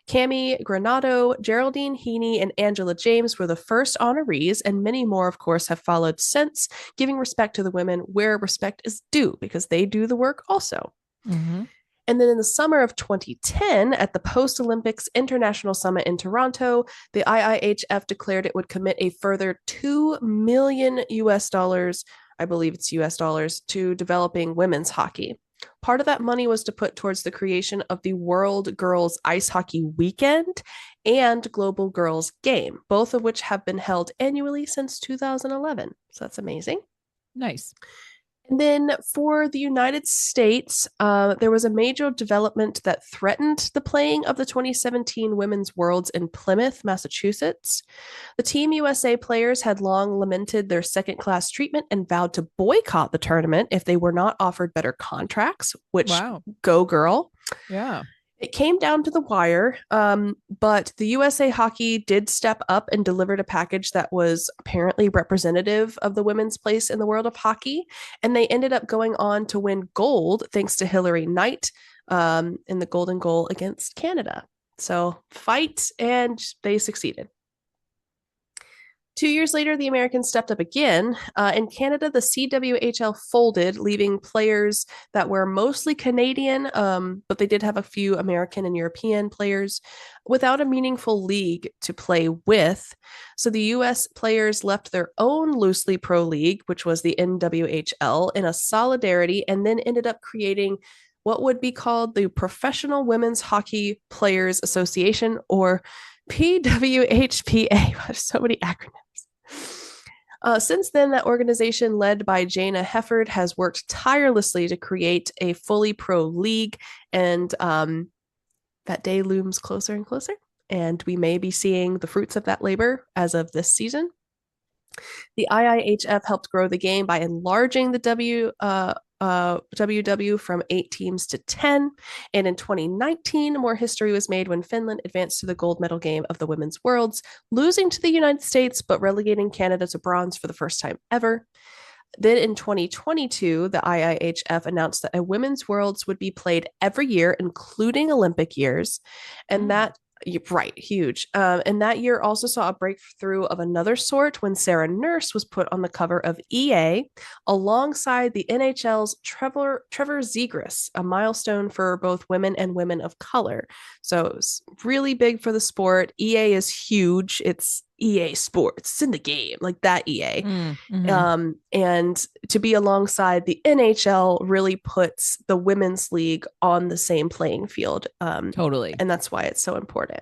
Cammie Granado, Geraldine Heaney, and Angela James were the first honorees, and many more, of course, have followed since, giving respect to the women where respect is due, because they do the work also. Mm-hmm. And then in the summer of 2010, at the Post-Olympics International Summit in Toronto, the IIHF declared it would commit a further $2 million US dollars, I believe it's US dollars, to developing women's hockey. Part of that money was to put towards the creation of the World Girls Ice Hockey Weekend and Global Girls Game, both of which have been held annually since 2011. So that's amazing. Nice. And then for the United States, there was a major development that threatened the playing of the 2017 Women's Worlds in Plymouth, Massachusetts. The Team USA players had long lamented their second-class treatment and vowed to boycott the tournament if they were not offered better contracts, which, wow. Go girl. Yeah. It came down to the wire, but the USA Hockey did step up and delivered a package that was apparently representative of the women's place in the world of hockey. And they ended up going on to win gold thanks to Hillary Knight in the golden goal against Canada. So fight, and they succeeded. 2 years later, the Americans stepped up again. In Canada, the CWHL folded, leaving players that were mostly Canadian, but they did have a few American and European players without a meaningful league to play with. So the US players left their own loosely pro league, which was the NWHL, in a solidarity, and then ended up creating what would be called the Professional Women's Hockey Players Association, or PWHPA. So many acronyms. Since then, that organization led by Jana Hefford has worked tirelessly to create a fully pro league, and that day looms closer and closer, and we may be seeing the fruits of that labor as of this season. The IIHF helped grow the game by enlarging the WW from 8 teams to 10. And in 2019, more history was made when Finland advanced to the gold medal game of the Women's Worlds, losing to the United States, but relegating Canada to bronze for the first time ever. Then in 2022, the IIHF announced that a Women's Worlds would be played every year, including Olympic years. And that right, huge. And that year also saw a breakthrough of another sort when Sarah Nurse was put on the cover of EA alongside the NHL's Trevor Zegras, a milestone for both women and women of color. So it was really big for the sport. EA is huge. It's EA Sports. It's in the game, like that EA. Mm-hmm. And to be alongside the NHL really puts the women's league on the same playing field. Totally. And that's why it's so important.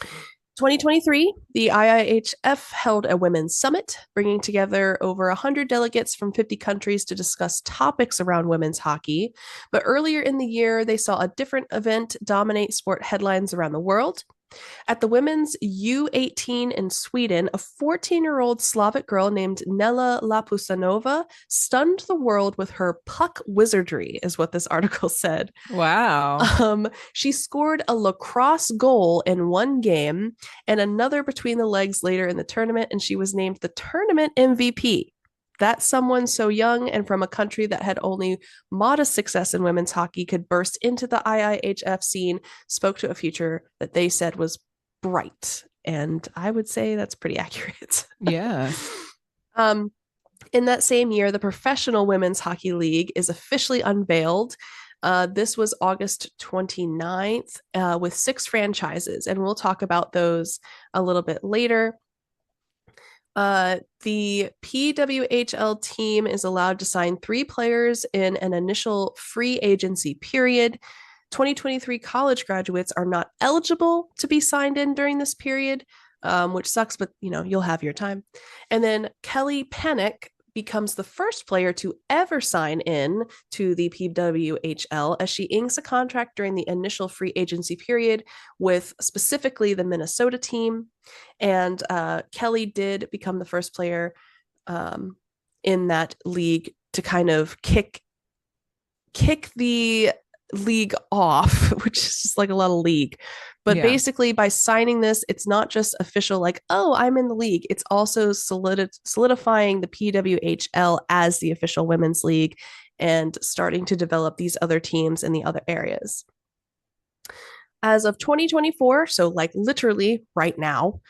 2023, the IIHF held a women's summit, bringing together over 100 delegates from 50 countries to discuss topics around women's hockey. But earlier in the year, they saw a different event dominate sport headlines around the world. At the women's U18 in Sweden, a 14-year-old Slavic girl named Nella Lapusanova stunned the world with her puck wizardry, is what this article said. Wow. She scored a lacrosse goal in one game and another between the legs later in the tournament, and she was named the tournament MVP. That someone so young and from a country that had only modest success in women's hockey could burst into the IIHF scene spoke to a future that they said was bright. And I would say that's pretty accurate. Yeah. In that same year, the Professional Women's Hockey League is officially unveiled. This was August 29th with 6 franchises, and we'll talk about those a little bit later. The PWHL team is allowed to sign 3 players in an initial free agency period. 2023 college graduates are not eligible to be signed in during this period, which sucks, but you'll have your time. And then Kelly Panic becomes the first player to ever sign in to the PWHL as she inks a contract during the initial free agency period with specifically the Minnesota team. And Kelly did become the first player in that league to kind of kick the league off, which is just like a lot of league. But basically by signing this, it's not just official like, oh, I'm in the league. It's also solidifying the PWHL as the official women's league and starting to develop these other teams in the other areas. As of 2024, so like literally right now,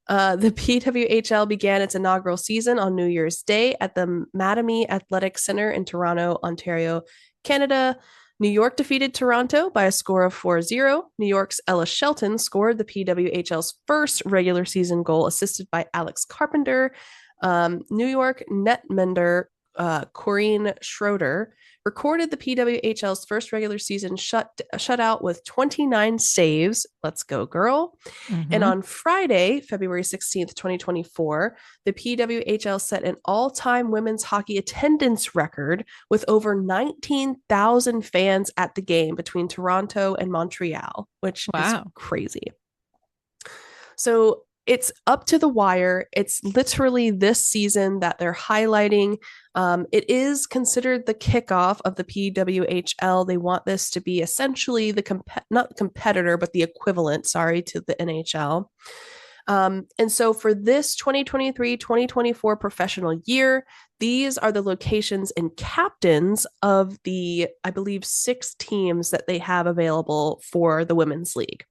the PWHL began its inaugural season on New Year's Day at the Mattamy Athletic Center in Toronto, Ontario, Canada. New York defeated Toronto by a score of 4-0. New York's Ella Shelton scored the PWHL's first regular season goal, assisted by Alex Carpenter. New York netminder Corinne Schroeder recorded the PWHL's first regular season shutout with 29 saves. Let's go, girl. Mm-hmm. And on Friday, February 16th, 2024, the PWHL set an all-time women's hockey attendance record with over 19,000 fans at the game between Toronto and Montreal, which is crazy. So it's up to the wire. It's literally this season that they're highlighting. It is considered the kickoff of the PWHL. They want this to be essentially not the competitor, but the equivalent, to the NHL. And so for this 2023-2024 professional year, these are the locations and captains of the, I believe, 6 teams that they have available for the women's league.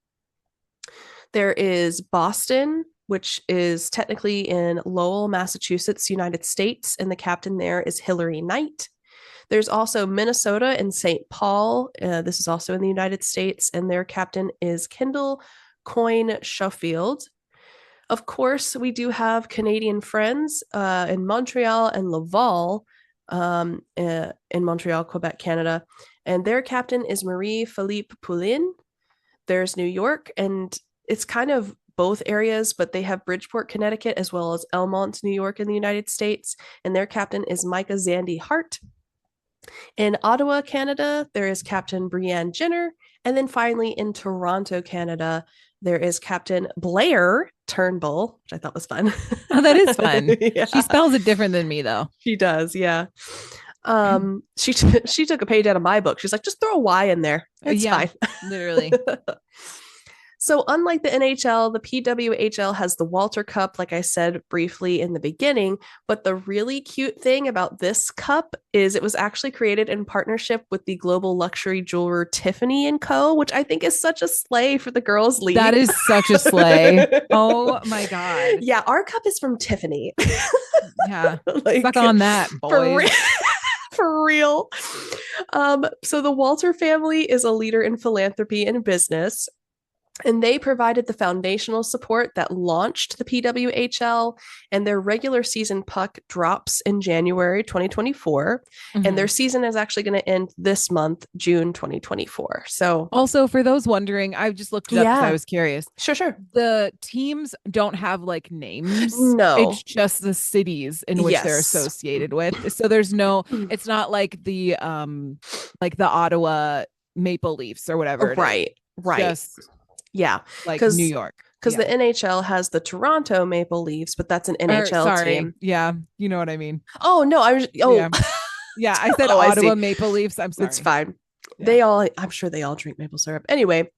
There is Boston, which is technically in Lowell, Massachusetts, United States, and the captain there is Hillary Knight. There's also Minnesota and St. Paul. This is also in the United States, and their captain is Kendall Coyne Sheffield. Of course, we do have Canadian friends in Montreal and Laval, in Montreal, Quebec, Canada, and their captain is Marie-Philippe Poulin. There's New York, and it's kind of both areas, but they have Bridgeport, Connecticut, as well as Elmont, New York in the United States, and their captain is Micah Zandy Hart. In Ottawa, Canada, there is Captain Brianne Jenner, and then finally in Toronto, Canada, there is Captain Blair Turnbull, which I thought was fun. Oh, that is fun. Yeah. She spells it different than me, though. She does, yeah. She took a page out of my book. She's like, just throw a Y in there. It's fine. Literally. So unlike the NHL, the PWHL has the Walter Cup, like I said briefly in the beginning. But the really cute thing about this cup is it was actually created in partnership with the global luxury jeweler Tiffany & Co., which I think is such a slay for the girls' league. That is such a slay. Oh my God. Yeah, our cup is from Tiffany. Yeah. Like, suck on that, boys. For real. So the Walter family is a leader in philanthropy and business. And they provided the foundational support that launched the PWHL, and their regular season puck drops in January 2024. Mm-hmm. And their season is actually going to end this month, June 2024. So also, for those wondering, I just looked it up because I was curious. Sure. The teams don't have like names. No. It's just the cities in which they're associated with. So there's no, it's not like the Ottawa Maple Leafs or whatever. Right. Just, yeah, like New York, because the NHL has the Toronto Maple Leafs, but that's an NHL team. Yeah, you know what I mean. Oh no, I was. Oh, yeah. I said Ottawa Maple Leafs. I'm sorry. It's fine. Yeah. I'm sure they all drink maple syrup. Anyway,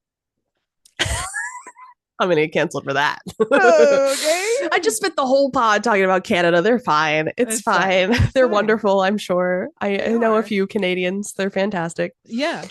I'm gonna get canceled for that. Okay. I just spent the whole pod talking about Canada. They're fine. It's fine. They're wonderful. I'm sure. I know a few Canadians. They're fantastic. Yeah.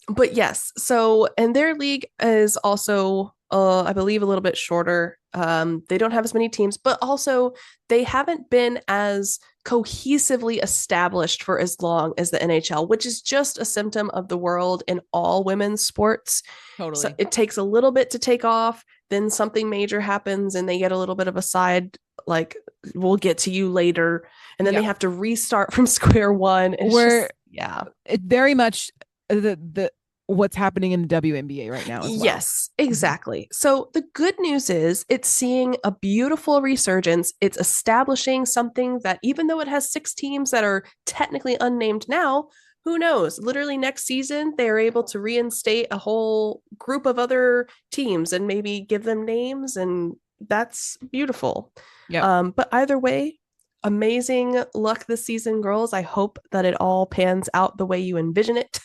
But yes, so, and their league is also, I believe, a little bit shorter. They don't have as many teams, but also they haven't been as cohesively established for as long as the NHL, which is just a symptom of the world in all women's sports. Totally. So it takes a little bit to take off, then something major happens and they get a little bit of a side, like, we'll get to you later. And then they have to restart from square one. It very much the what's happening in the WNBA right now as well. Yes, exactly. So the good news is it's seeing a beautiful resurgence. It's establishing something that even though it has 6 teams that are technically unnamed now, who knows? Literally next season, they're able to reinstate a whole group of other teams and maybe give them names, and that's beautiful. Yeah. But either way, amazing luck this season, girls. I hope that it all pans out the way you envision it.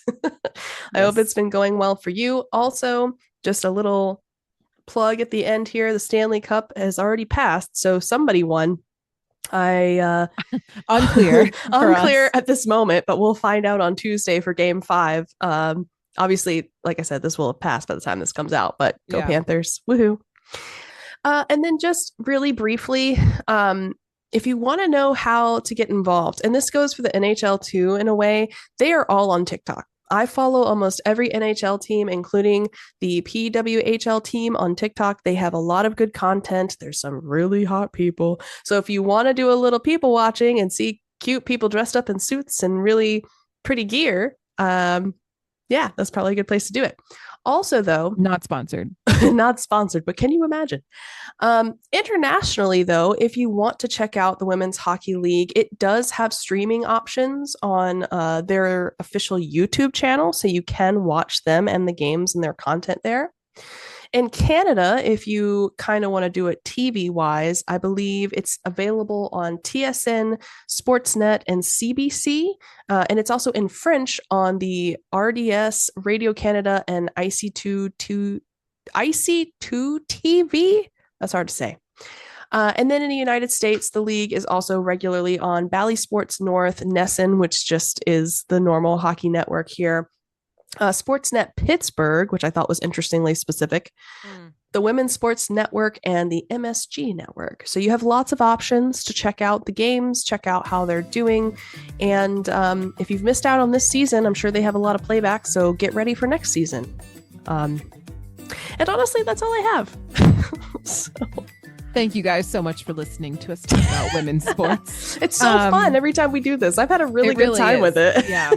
I hope it's been going well for you. Also, just a little plug at the end here. The Stanley Cup has already passed, so somebody won. Unclear at this moment, but we'll find out on Tuesday for Game 5. Obviously, like I said, this will have passed by the time this comes out, but go Panthers. Woohoo. And then just really briefly, if you want to know how to get involved, and this goes for the NHL too, in a way, they are all on TikTok. I follow almost every NHL team, including the PWHL team on TikTok. They have a lot of good content. There's some really hot people. So if you want to do a little people watching and see cute people dressed up in suits and really pretty gear, that's probably a good place to do it. Also, though, not sponsored, but can you imagine? Internationally, though, if you want to check out the Women's Hockey League, it does have streaming options on their official YouTube channel, so you can watch them and the games and their content there. In Canada, if you kind of want to do it TV wise, I believe it's available on TSN, Sportsnet, and CBC. And it's also in French on the RDS, Radio Canada, and IC2 TV. That's hard to say. And then in the United States, the league is also regularly on Bally Sports North, NESN, which just is the normal hockey network here. Sportsnet Pittsburgh, which I thought was interestingly specific, the Women's Sports Network, and the MSG Network. So you have lots of options to check out the games, check out how they're doing. And if you've missed out on this season, I'm sure they have a lot of playback, so get ready for next season. And honestly, that's all I have. So. Thank you guys so much for listening to us talk about women's sports. It's so fun every time we do this. I've had a really good time with it. Yeah.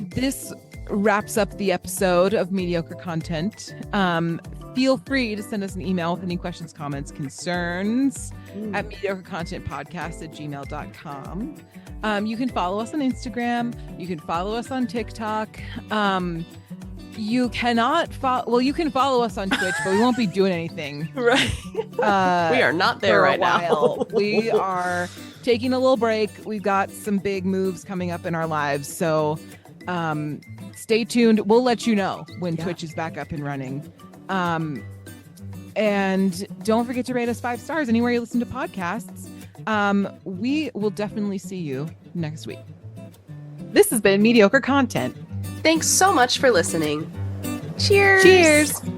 This wraps up the episode of Mediocre Content. Feel free to send us an email with any questions, comments, concerns at mediocrecontentpodcast@gmail.com. You can follow us on Instagram. You can follow us on TikTok. You cannot follow. Well, you can follow us on Twitch, but we won't be doing anything. Right. We are not there right now. We are taking a little break. We've got some big moves coming up in our lives, so stay tuned. We'll let you know when Twitch is back up and running. And don't forget to rate us 5 stars anywhere you listen to podcasts. We will definitely see you next week. This has been Mediocre Content. Thanks so much for listening. Cheers. Cheers.